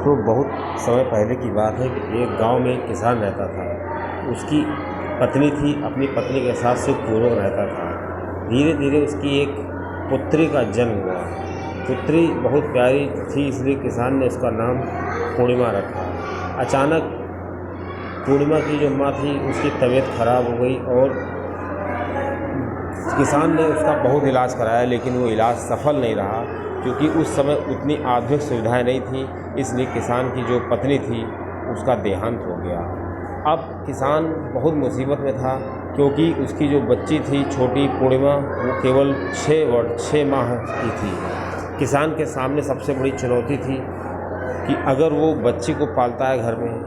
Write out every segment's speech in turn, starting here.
दोस्तों, बहुत समय पहले की बात है कि एक गांव में एक किसान रहता था। उसकी पत्नी थी, अपनी पत्नी के साथ सुखपूर्वक रहता था। धीरे धीरे उसकी एक पुत्री का जन्म हुआ। पुत्री बहुत प्यारी थी, इसलिए किसान ने उसका नाम पूर्णिमा रखा। अचानक पूर्णिमा की जो माँ थी उसकी तबीयत खराब हो गई और किसान ने उसका बहुत इलाज कराया, लेकिन वो इलाज सफल नहीं रहा, क्योंकि उस समय उतनी आधुनिक सुविधाएं नहीं थी। इसलिए किसान की जो पत्नी थी उसका देहांत हो गया। अब किसान बहुत मुसीबत में था, क्योंकि उसकी जो बच्ची थी छोटी पूर्णिमा, वो केवल 6 माह की थी। किसान के सामने सबसे बड़ी चुनौती थी कि अगर वो बच्ची को पालता है घर में,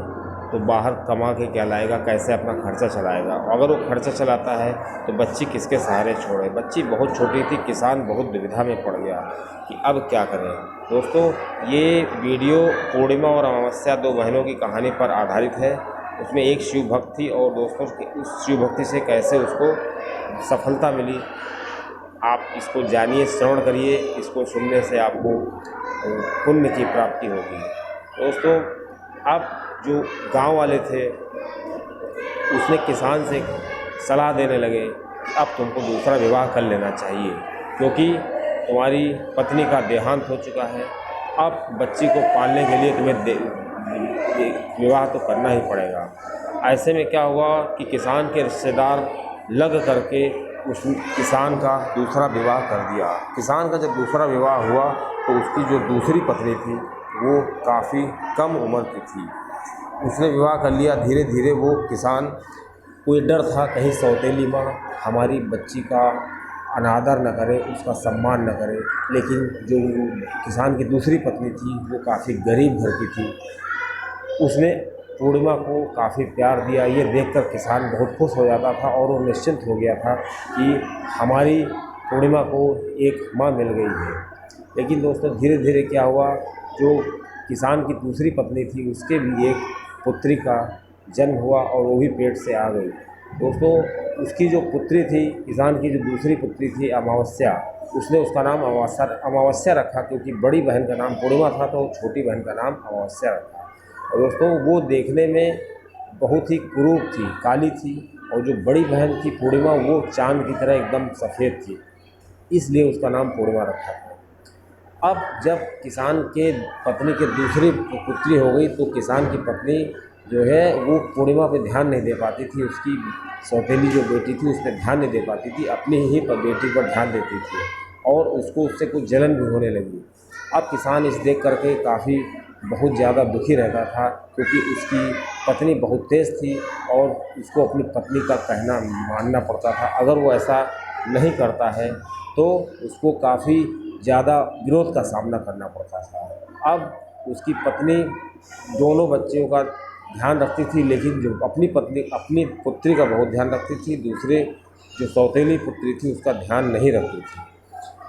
तो बाहर कमा के क्या लाएगा, कैसे अपना खर्चा चलाएगा। अगर वो खर्चा चलाता है तो बच्ची किसके सहारे छोड़े। बच्ची बहुत छोटी थी। किसान बहुत दुविधा में पड़ गया कि अब क्या करें। दोस्तों, ये वीडियो पूर्णिमा और अमावस्या, दो बहनों की कहानी पर आधारित है। उसमें एक शिव भक्त थी और दोस्तों उस शिव भक्ति से कैसे उसको सफलता मिली, आप इसको जानिए, श्रवण करिए। इसको सुनने से आपको पुण्य की प्राप्ति होगी। दोस्तों, अब जो गांव वाले थे उसने किसान से सलाह देने लगे कि अब तुमको दूसरा विवाह कर लेना चाहिए, क्योंकि तुम्हारी पत्नी का देहांत हो चुका है। अब बच्ची को पालने के लिए तुम्हें विवाह तो करना ही पड़ेगा। ऐसे में क्या हुआ कि किसान के रिश्तेदार लग करके उस किसान का दूसरा विवाह कर दिया। किसान का जब दूसरा विवाह हुआ तो उसकी जो दूसरी पत्नी थी वो काफ़ी कम उम्र की थी। उसने विवाह कर लिया। धीरे धीरे वो किसान को ये डर था कहीं सौतेली माँ हमारी बच्ची का अनादर न करे, उसका सम्मान न करे। लेकिन जो किसान की दूसरी पत्नी थी वो काफ़ी गरीब घर की थी। उसने पूर्णिमा को काफ़ी प्यार दिया। ये देखकर किसान बहुत खुश हो जाता था और वो निश्चिंत हो गया था कि हमारी पूर्णिमा को एक माँ मिल गई है। लेकिन दोस्तों, धीरे धीरे क्या हुआ, जो किसान की दूसरी पत्नी थी उसके भी एक पुत्री का जन्म हुआ और वो भी पेट से आ गई। दोस्तों, उसकी जो पुत्री थी, किसान की जो दूसरी पुत्री थी अमावस्या, उसने उसका नाम अमावस्या रखा, क्योंकि बड़ी बहन का नाम पूर्णिमा था तो छोटी बहन का नाम अमावस्या रखा। और दोस्तों, वो देखने में बहुत ही कुरूप थी, काली थी, और जो बड़ी बहन थी पूर्णिमा वो चाँद की तरह एकदम सफ़ेद थी, इसलिए उसका नाम पूर्णिमा रखा था। अब जब किसान के पत्नी की दूसरी पुत्री हो गई तो किसान की पत्नी जो है वो पूर्णिमा पे ध्यान नहीं दे पाती थी। उसकी सौतेली जो बेटी थी उस पर ध्यान नहीं दे पाती थी, अपनी ही बेटी पर ध्यान देती थी और उसको उससे कुछ जलन भी होने लगी। अब किसान इस देख करके काफ़ी बहुत ज़्यादा दुखी रहता था, क्योंकि उसकी पत्नी बहुत तेज़ थी और उसको अपनी पत्नी का कहना मानना पड़ता था। अगर वो ऐसा नहीं करता है तो उसको काफ़ी ज़्यादा विरोध का सामना करना पड़ता था। अब उसकी पत्नी दोनों बच्चों का ध्यान रखती थी, लेकिन जो अपनी पुत्री का बहुत ध्यान रखती थी, दूसरे जो सौतेली पुत्री थी उसका ध्यान नहीं रखती थी।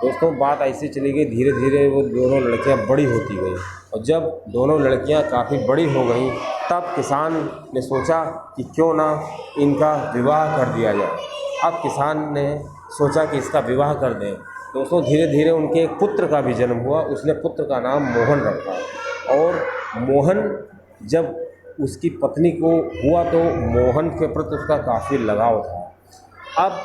दोस्तों, बात ऐसी चली गई, धीरे धीरे वो दोनों लड़कियां बड़ी होती गई और जब दोनों लड़कियां काफ़ी बड़ी हो गईं तब किसान ने सोचा कि क्यों ना इनका विवाह कर दिया जाए। अब किसान ने सोचा कि इसका विवाह कर दें। दोस्तों, धीरे धीरे उनके एक पुत्र का भी जन्म हुआ। उसने पुत्र का नाम मोहन रखा और मोहन जब उसकी पत्नी को हुआ तो मोहन के प्रति उसका काफ़ी लगाव था। अब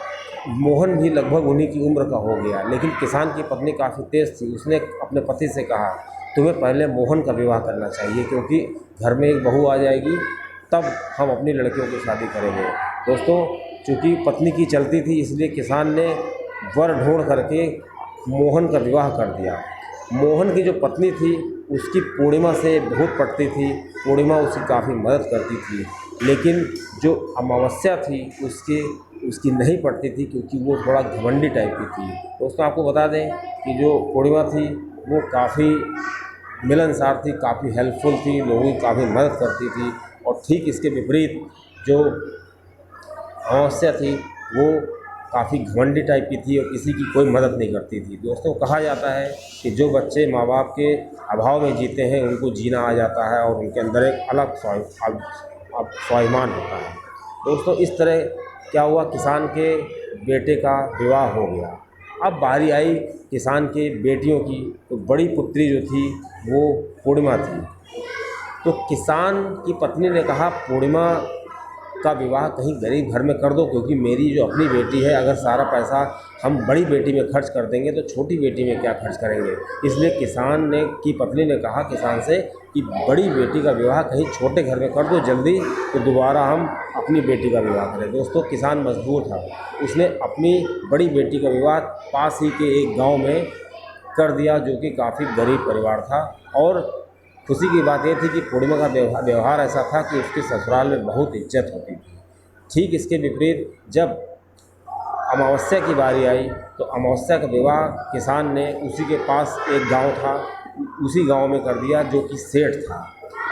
मोहन भी लगभग उन्हीं की उम्र का हो गया, लेकिन किसान की पत्नी काफ़ी तेज़ थी। उसने अपने पति से कहा, तुम्हें पहले मोहन का विवाह करना चाहिए, क्योंकि घर में एक बहू आ जाएगी, तब हम अपनी लड़कियों की शादी करेंगे। दोस्तों, चूँकि पत्नी की चलती थी, इसलिए किसान ने वर ढूंढ करके मोहन का विवाह कर दिया। मोहन की जो पत्नी थी उसकी पूर्णिमा से बहुत पटती थी। पूर्णिमा उसकी काफ़ी मदद करती थी, लेकिन जो अमावस्या थी उसकी नहीं पटती थी, क्योंकि वो थोड़ा घमंडी टाइप की थी। दोस्तों, आपको बता दें कि जो पूर्णिमा थी वो काफ़ी मिलनसार थी, काफ़ी हेल्पफुल थी, लोगों की काफ़ी मदद करती थी। और ठीक इसके विपरीत जो अमावस्या थी वो काफ़ी घमंडी टाइप की थी और किसी की कोई मदद नहीं करती थी। दोस्तों, कहा जाता है कि जो बच्चे माँ बाप के अभाव में जीते हैं उनको जीना आ जाता है और उनके अंदर एक अलग स्वाभिमान होता है। दोस्तों, इस तरह क्या हुआ, किसान के बेटे का विवाह हो गया। अब बारी आई किसान के बेटियों की, तो बड़ी पुत्री जो थी वो पूर्णिमा थी। तो किसान की पत्नी ने कहा पूर्णिमा का विवाह कहीं गरीब घर में कर दो, क्योंकि मेरी जो अपनी बेटी है, अगर सारा पैसा हम बड़ी बेटी में खर्च कर देंगे तो छोटी बेटी में क्या खर्च करेंगे। इसलिए किसान ने की पत्नी ने कहा किसान से कि बड़ी बेटी का विवाह कहीं छोटे घर में कर दो जल्दी, तो दोबारा हम अपनी बेटी का विवाह करें। दोस्तों, किसान मजबूर था, उसने अपनी बड़ी बेटी का विवाह पास ही के एक गाँव में कर दिया, जो कि काफ़ी गरीब परिवार था। और खुशी की बात यह थी कि पूर्णिमा का व्यवहार ऐसा था कि उसके ससुराल में बहुत इज्जत होती थी। ठीक इसके विपरीत जब अमावस्या की बारी आई तो अमावस्या का विवाह किसान ने उसी के पास एक गांव था, उसी गांव में कर दिया, जो कि सेठ था।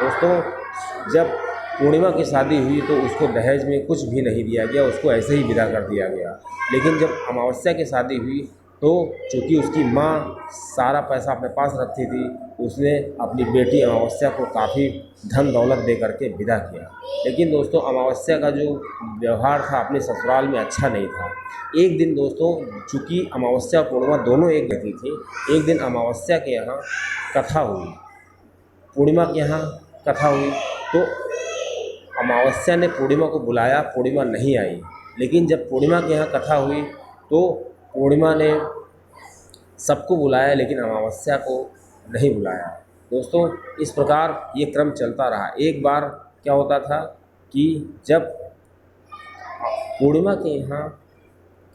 दोस्तों, जब पूर्णिमा की शादी हुई तो उसको दहेज में कुछ भी नहीं दिया गया, उसको ऐसे ही विदा कर दिया गया। लेकिन जब अमावस्या की शादी हुई तो चूँकि उसकी माँ सारा पैसा अपने पास रखती थी, उसने अपनी बेटी अमावस्या को काफ़ी धन दौलत दे करके विदा किया। लेकिन दोस्तों, अमावस्या का जो व्यवहार था अपने ससुराल में अच्छा नहीं था। एक दिन दोस्तों, चूँकि अमावस्या और पूर्णिमा दोनों एक गति थी, एक दिन अमावस्या के यहाँ कथा हुई, पूर्णिमा के यहाँ कथा हुई। तो अमावस्या ने पूर्णिमा को बुलाया, पूर्णिमा नहीं आई। लेकिन जब पूर्णिमा के यहाँ कथा हुई तो पूर्णिमा ने सबको बुलाया, लेकिन अमावस्या को नहीं बुलाया। दोस्तों, इस प्रकार ये क्रम चलता रहा। एक बार क्या होता था कि जब पूर्णिमा के यहाँ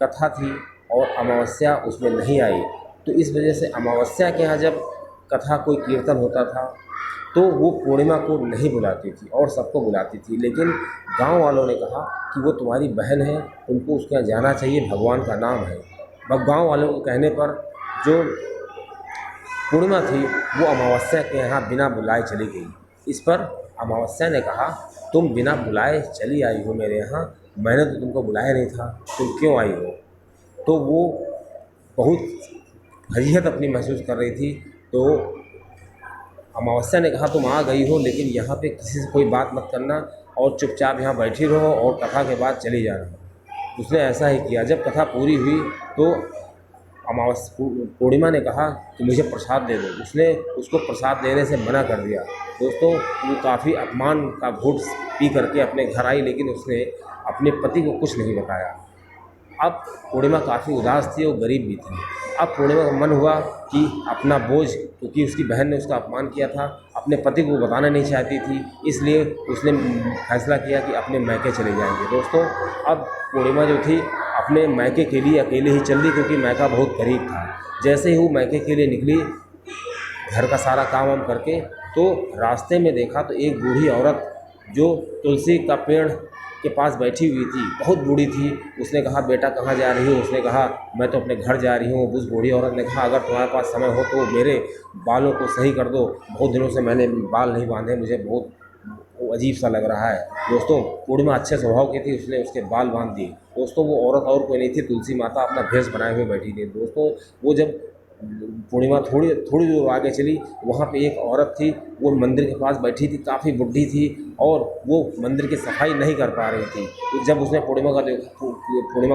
कथा थी और अमावस्या उसमें नहीं आई, तो इस वजह से अमावस्या के यहाँ जब कथा कोई कीर्तन होता था तो वो पूर्णिमा को नहीं बुलाती थी और सबको बुलाती थी। लेकिन गांव वालों ने कहा कि वो तुम्हारी बहन है, तुमको उसके यहाँ जाना चाहिए, भगवान का नाम है। गांव वालों के कहने पर जो पूर्णिमा थी वो अमावस्या के यहाँ बिना बुलाए चली गई। इस पर अमावस्या ने कहा, तुम बिना बुलाए चली आई हो मेरे यहाँ, मैंने तो तुमको बुलाया नहीं था, तुम क्यों आई हो। तो वो बहुत फजीहत अपनी महसूस कर रही थी। तो अमावस्या ने कहा, तुम आ गई हो, लेकिन यहाँ पे किसी से कोई बात मत करना और चुपचाप यहाँ बैठी रहो और कथा के बाद चली जाना। उसने ऐसा ही किया। जब कथा पूरी हुई तो पूर्णिमा ने कहा कि मुझे प्रसाद दे दो। उसने उसको प्रसाद देने से मना कर दिया। दोस्तों, वो काफ़ी अपमान का घूंट पी करके अपने घर आई, लेकिन उसने अपने पति को कुछ नहीं बताया। अब पूर्णिमा काफ़ी उदास थी और गरीब भी थी। अब पूर्णिमा का मन हुआ कि अपना बोझ, क्योंकि उसकी बहन ने उसका अपमान किया था, अपने पति को बताना नहीं चाहती थी, इसलिए उसने फैसला किया कि अपने मैके चले जाएंगे। दोस्तों, अब पूर्णिमा जो थी अपने मैके के लिए अकेले ही चल दी, क्योंकि मैका बहुत करीब था। जैसे ही वो मैके के लिए निकली घर का सारा काम वाम करके, तो रास्ते में देखा तो एक बूढ़ी औरत जो तुलसी का पेड़ के पास बैठी हुई थी, बहुत बूढ़ी थी। उसने कहा, बेटा कहाँ जा रही हो। उसने कहा, मैं तो अपने घर जा रही हूँ। उस बूढ़ी औरत ने कहा, अगर तुम्हारे पास समय हो तो मेरे बालों को सही कर दो, बहुत दिनों से मैंने बाल नहीं बांधे, मुझे बहुत अजीब सा लग रहा है। दोस्तों, पूर्णिमा अच्छे स्वभाव की थी, उसने उसके बाल बांध दिए। दोस्तों, वो औरत और कोई नहीं थी, तुलसी माता अपना भेष बनाए हुए बैठी थी। दोस्तों, वो जब पूर्णिमा थोड़ी दूर आगे चली, वहाँ पे एक औरत थी, वो मंदिर के पास बैठी थी, काफ़ी बुढ़ी थी और वो मंदिर की सफाई नहीं कर पा रही थी। तो जब उसने पूर्णिमा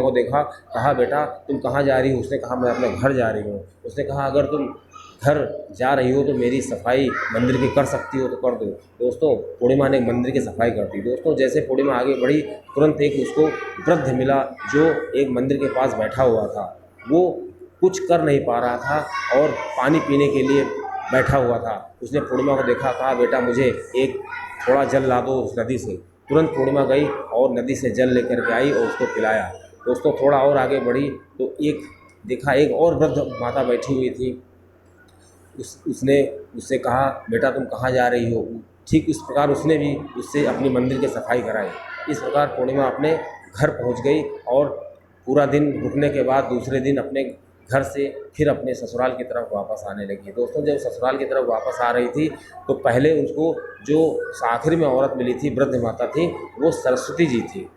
को देखा, कहा, बेटा तुम कहाँ जा रही हो। उसने कहा, मैं अपने घर जा रही हूँ। उसने कहा, अगर तुम घर जा रही हो तो मेरी सफाई मंदिर की कर सकती हो तो कर दो। दोस्तों, पूर्णिमा ने मंदिर की सफाई कर दी। दोस्तों, जैसे पूर्णिमा आगे बढ़ी, तुरंत एक उसको वृद्ध मिला जो एक मंदिर के पास बैठा हुआ था। वो कुछ कर नहीं पा रहा था और पानी पीने के लिए बैठा हुआ था। उसने पूर्णिमा को देखा, कहा, बेटा मुझे एक थोड़ा जल ला दो उस नदी से। तुरंत पूर्णिमा गई और नदी से जल लेकर के आई और उसको पिलाया। दोस्तों, थोड़ा और आगे बढ़ी तो एक और वृद्ध माता बैठी हुई थी। उसने उससे कहा, बेटा तुम कहाँ जा रही हो। ठीक इस प्रकार उसने भी उससे अपनी मंदिर की सफाई कराई। इस प्रकार पूर्णिमा अपने घर पहुँच गई और पूरा दिन रुकने के बाद दूसरे दिन अपने घर से फिर अपने ससुराल की तरफ वापस आने लगी। दोस्तों, जब ससुराल की तरफ वापस आ रही थी तो पहले उसको जो आखिर में औरत मिली थी, वृद्ध माता थी, वो सरस्वती जी थी।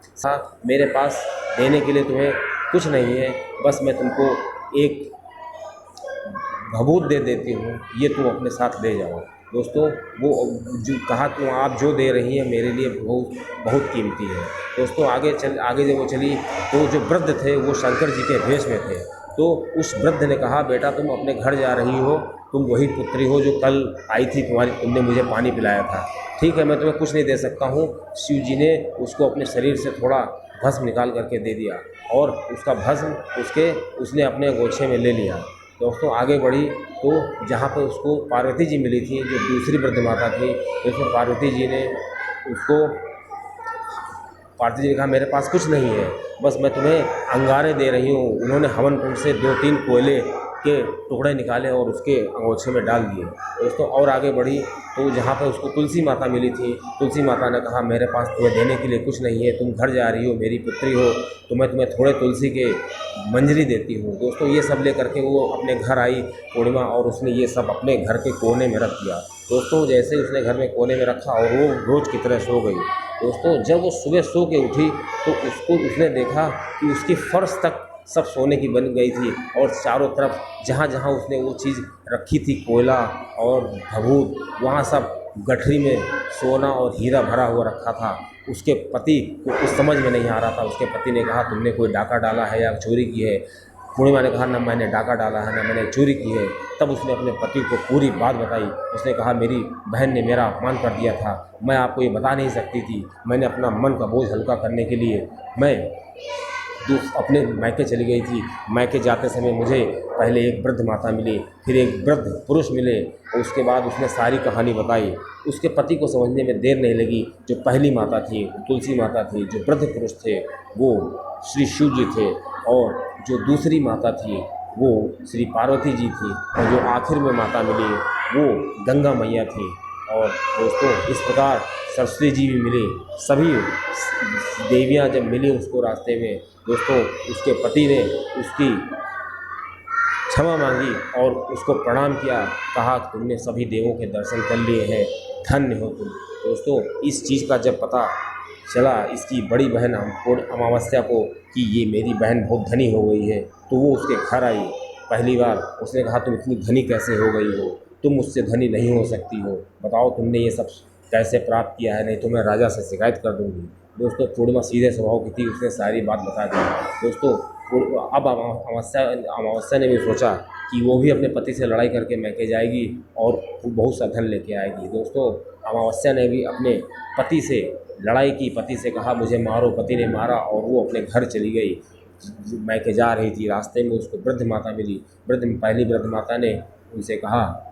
मेरे पास देने के लिए तुम्हें कुछ नहीं है, बस मैं तुमको एक भभूत दे देती हूँ, ये तुम अपने साथ ले जाओ। दोस्तों, वो जो कहा कि आप जो दे रही हैं मेरे लिए बहुत कीमती है। दोस्तों, आगे जब वो चली तो जो वृद्ध थे वो शंकर जी के भेष में थे। तो उस वृद्ध ने कहा, बेटा तुम अपने घर जा रही हो, तुम वही पुत्री हो जो कल आई थी, तुमने मुझे पानी पिलाया था। ठीक है, मैं तुम्हें कुछ नहीं दे सकता हूँ। शिव जी ने उसको अपने शरीर से थोड़ा भस्म निकाल करके दे दिया और उसका भस्म उसने अपने गोछे में ले लिया। दोस्तों आगे बढ़ी तो जहाँ पर उसको पार्वती जी मिली थी, जो दूसरी वृद्ध माता थी, तो उसमें पार्वती जी ने कहा मेरे पास कुछ नहीं है, बस मैं तुम्हें अंगारे दे रही हूँ। उन्होंने हवन कुंड से 2-3 कोयले के टुकड़े निकाले और उसके अंगोछे में डाल दिए। दोस्तों और आगे बढ़ी तो जहाँ पर उसको तुलसी माता मिली थी, तुलसी माता ने कहा मेरे पास तुम्हें देने के लिए कुछ नहीं है, तुम घर जा रही हो, मेरी पुत्री हो, तो मैं तुम्हें थोड़े तुलसी के मंजरी देती हूँ। दोस्तों ये सब लेकर के वो अपने घर आई पूर्णिमा, और उसने ये सब अपने घर के कोने में रख दिया। दोस्तों जैसे उसने घर में कोने में रखा और वो रोज़ की तरह सो गई। दोस्तों जब वो सुबह सो के उठी तो उसने देखा कि उसकी फर्श तक सब सोने की बन गई थी, और चारों तरफ जहाँ जहाँ उसने वो चीज़ रखी थी, कोयला और भभूत, वहाँ सब गठरी में सोना और हीरा भरा हुआ रखा था। उसके पति को कुछ समझ में नहीं आ रहा था। उसके पति ने कहा तुमने कोई डाका डाला है या चोरी की है? पूर्णिमा ने कहा ना मैंने डाका डाला है, ना मैंने चोरी की है। तब उसने अपने पति को पूरी बात बताई। उसने कहा मेरी बहन ने मेरा अपमान कर दिया था, मैं आपको ये बता नहीं सकती थी। मैंने अपना मन का बोझ हल्का करने के लिए मैं अपने मायके चली गई थी। मायके जाते समय मुझे पहले एक वृद्ध माता मिली, फिर एक वृद्ध पुरुष मिले, और उसके बाद उसने सारी कहानी बताई। उसके पति को समझने में देर नहीं लगी। जो पहली माता थी तुलसी माता थी, जो वृद्ध पुरुष थे वो श्री शिव जी थे, और जो दूसरी माता थी वो श्री पार्वती जी थी, और जो आखिर में माता मिली वो गंगा मैया थी। और दोस्तों इस प्रकार सरस्वती जी भी मिली। सभी देवियां जब मिली उसको रास्ते में, दोस्तों उसके पति ने उसकी क्षमा मांगी और उसको प्रणाम किया, कहा तुमने सभी देवों के दर्शन कर लिए हैं, धन्य हो तुम। दोस्तों इस चीज़ का जब पता चला इसकी बड़ी बहन अमावस्या को कि ये मेरी बहन बहुत धनी हो गई है, तो वो उसके घर आई। पहली बार उसने कहा तुम इतनी धनी कैसे हो गई हो, तुम मुझसे धनी नहीं हो सकती हो, बताओ तुमने ये सब कैसे प्राप्त किया है, नहीं तो मैं राजा से शिकायत कर दूंगी। दोस्तों पूर्णिमा सीधे स्वभाव की थी, उसने सारी बात बता दी। दोस्तों अब अमावस्या ने भी सोचा कि वो भी अपने पति से लड़ाई करके मैके जाएगी और बहुत सा धन लेके आएगी। दोस्तों अमावस्या ने भी अपने पति से लड़ाई की, पति से कहा मुझे मारो, पति ने मारा और वो अपने घर चली गई। मैके जा रही थी, रास्ते में उसको वृद्ध माता मिली। पहली वृद्ध माता ने उनसे कहा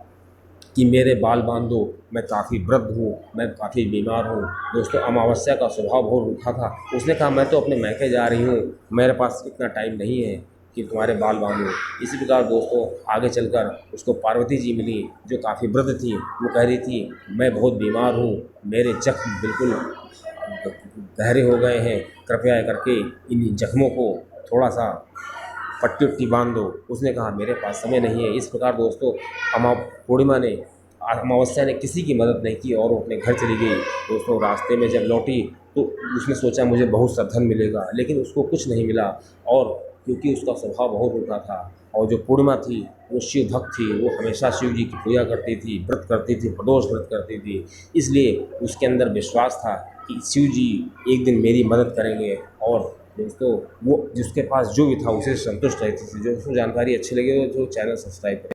कि मेरे बाल बांध दो, मैं काफ़ी वृद्ध हूँ, मैं काफ़ी बीमार हूँ। दोस्तों अमावस्या का स्वभाव बहुत रूखा था। उसने कहा मैं तो अपने मैके जा रही हूँ, मेरे पास इतना टाइम नहीं है कि तुम्हारे बाल बांधूं। इसी प्रकार दोस्तों आगे चलकर उसको पार्वती जी मिली, जो काफ़ी वृद्ध थी। वो कह रही थी मैं बहुत बीमार हूँ, मेरे जख्म बिल्कुल गहरे हो गए हैं, कृपया करके इन जख्मों को थोड़ा सा पट्टी उट्टी बांध दो। उसने कहा मेरे पास समय नहीं है। इस प्रकार दोस्तों पूर्णिमा ने अमावस्या ने किसी की मदद नहीं की और वो अपने घर चली गई। दोस्तों रास्ते में जब लौटी तो उसने सोचा मुझे बहुत सा धन मिलेगा, लेकिन उसको कुछ नहीं मिला। और क्योंकि उसका स्वभाव बहुत रूखा था, और जो पूर्णिमा थी वो शिव भक्त थी, वो हमेशा शिव जी की पूजा करती थी, व्रत करती थी, प्रदोष व्रत करती थी, इसलिए उसके अंदर विश्वास था कि शिव जी एक दिन मेरी मदद करेंगे। और दोस्तों वो जिसके पास जो भी था उसे संतुष्ट रहती थी। जो जानकारी अच्छी लगी हो तो चैनल सब्सक्राइब करें।